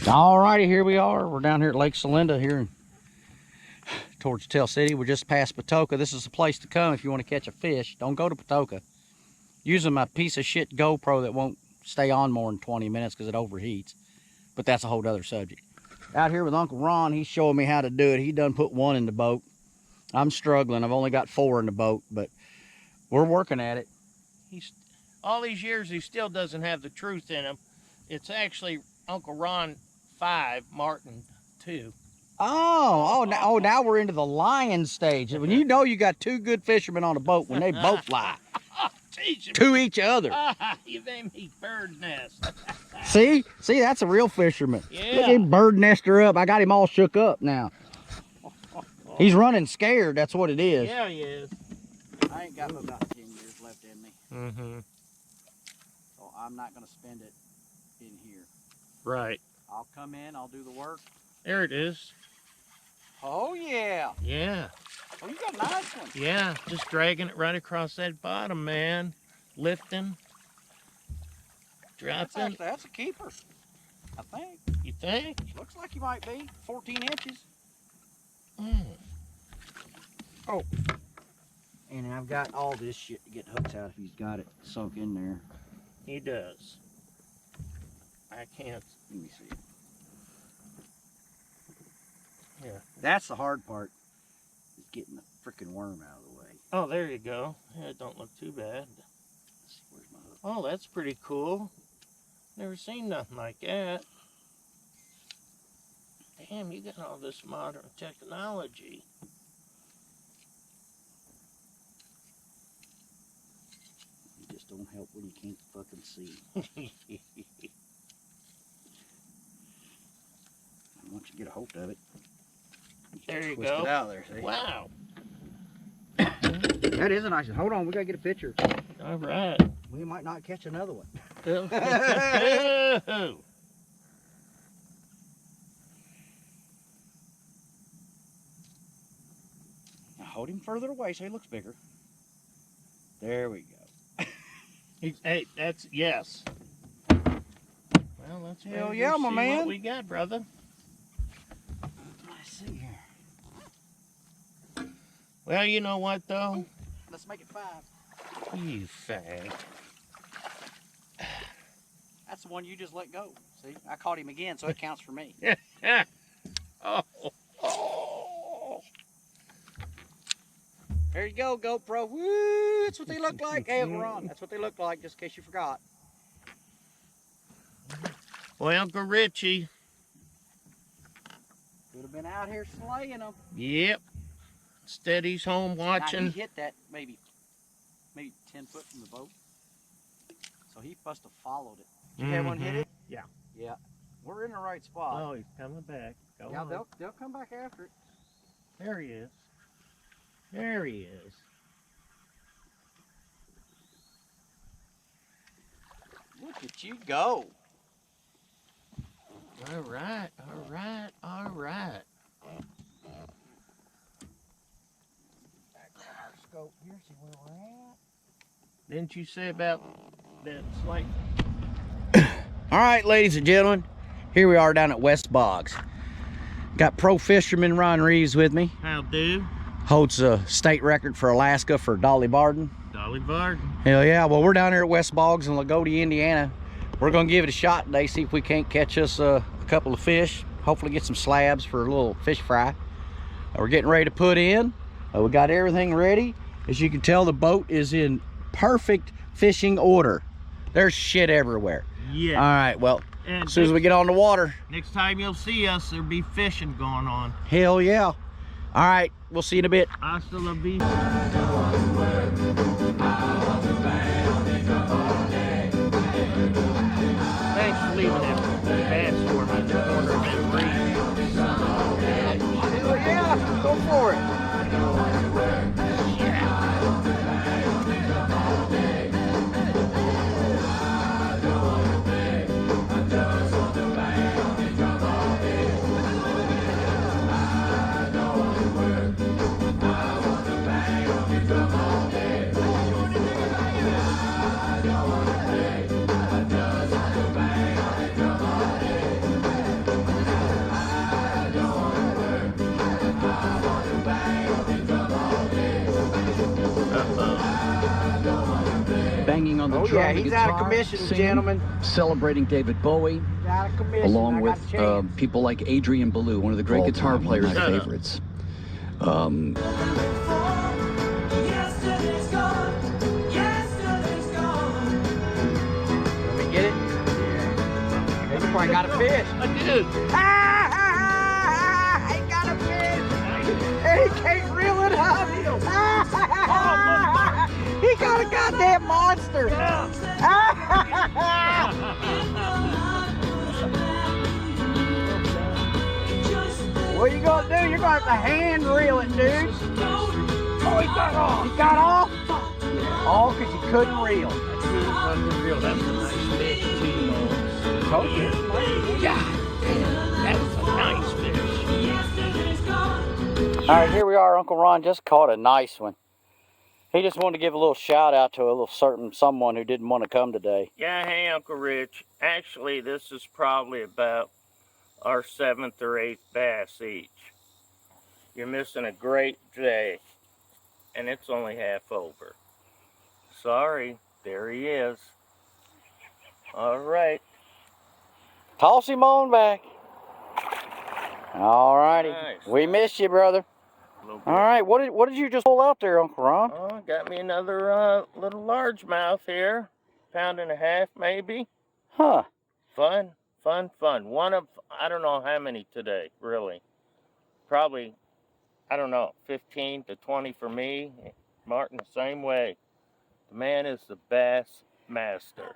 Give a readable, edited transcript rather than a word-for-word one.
All righty, here we are. We're down here at Lake Celinda here towards Tell City. We're just past Patoka. This is the place to come if you want to catch a fish. Don't go to Patoka. Using my piece of shit GoPro that won't stay on more than 20 minutes because it overheats. But that's a whole other subject. Out here with Uncle Ron, he's showing me how to do it. He done put one in the boat. I'm struggling. I've only got 4 in the boat, but we're working at it. He's all these years he still doesn't have the truth in him. It's actually Uncle Ron 5, Martin 2. Now we're into the lying stage. When you know you got 2 good fishermen on a boat when they both lie. To each other. You made me bird nest. See, that's a real fisherman. Yeah. Look at him bird nester up. I got him all shook up now. He's running scared, that's what it is. Yeah, he is. I ain't got about 10 years left in me. Mm-hmm. So I'm not going to spend it in here. Right. I'll come in, I'll do the work. There it is. Oh, yeah. Yeah. Oh, you got a nice one. Yeah, just dragging it right across that bottom, man. Lifting. Dropping. That's a keeper, I think. You think? Looks like he might be. 14 inches. Mm. Oh. And I've got all this shit to get hooks out if he's got it sunk in there. He does. I can't. Let me see. Yeah. That's the hard part, is getting the freaking worm out of the way. Oh, there you go. Yeah, it don't look too bad. Let's see, where's my hook? Oh, that's pretty cool. Never seen nothing like that. Damn, you got all this modern technology. You just don't help when you can't fucking see. Once you get a hold of it, There you twist go. it out there, see? Wow. That is a nice one. Hold on, we gotta get a picture. All right. We might not catch another one. Oh. Now hold him further away so he looks bigger. There we go. Hey, that's yes. Well, let's Hell go yeah, see my man. what we got, brother. Let's see here. Well, you know what though? Let's make it 5. You fag. That's the one you just let go. See, I caught him again, so it counts for me. Oh. There you go, GoPro. Woo! That's what they look like. Hey, we're on. That's what they look like, just in case you forgot. Well, Uncle Richie. Could have been out here slaying them. Yep. Instead, he's home Now, watching. he hit that maybe 10 foot from the boat. So he must have followed it. Did you have one hit it? Yeah. Yeah. We're in the right spot. Oh, he's coming back. Go Yeah, on. they'll come back after it. There he is. There he is. Look at you go. All right, all right, all right. Back to our scope here, see where we're at. Didn't you say about that slight? All right, ladies and gentlemen, here we are down at West Boggs. Got pro fisherman Ron Reeves with me. How do? Holds a state record for Alaska for Dolly Varden. Dolly Varden. Hell yeah, well, we're down here at West Boggs in Lagodi, Indiana. We're gonna give it a shot today, see if we can't catch us a couple of fish. Hopefully get some slabs for a little fish fry. We're getting ready to put in. We got everything ready. As you can tell, the boat is in perfect fishing order. There's shit everywhere. Yeah. All right, well, And as soon as we get on the water. next time you'll see us, there'll be fishing going on. Hell yeah. All right, we'll see you in a bit. Hasta la vista. Thanks for leaving that pass for me in the corner of that breeze. Hell yeah, go for it. I know Oh yeah, the he's out of guitar, commission, singing, gentlemen. celebrating David Bowie, Out of commission. along with people like Adrian Belew, one of the great All guitar time, one of players. my Favorites. Let me get it. Yeah. You probably got a fish. I do. He got a fish. And he can't reel it up. He got a goddamn monster. What are you gonna do? You're gonna have to hand reel it, dude. Oh, he got off. He got off? All because you couldn't reel. That's a nice fish, too. Told you. God damn, that's a nice fish. All right, here we are. Uncle Ron just caught a nice one. He just wanted to give a little shout out to a little certain someone who didn't want to come today. Yeah, hey, Uncle Rich. Actually, this is probably about our 7th or 8th bass each. You're missing a great day, and it's only half over. Sorry, there he is. All right. Toss him on back. All righty. Nice. We miss you, brother. All right, what did you just pull out there, Uncle Ron? Oh, got me another little largemouth here. 1.5 pounds maybe. Huh. Fun. One of, I don't know how many today, really. Probably, I don't know, 15 to 20 for me. Martin, the same way. The man is the bass master.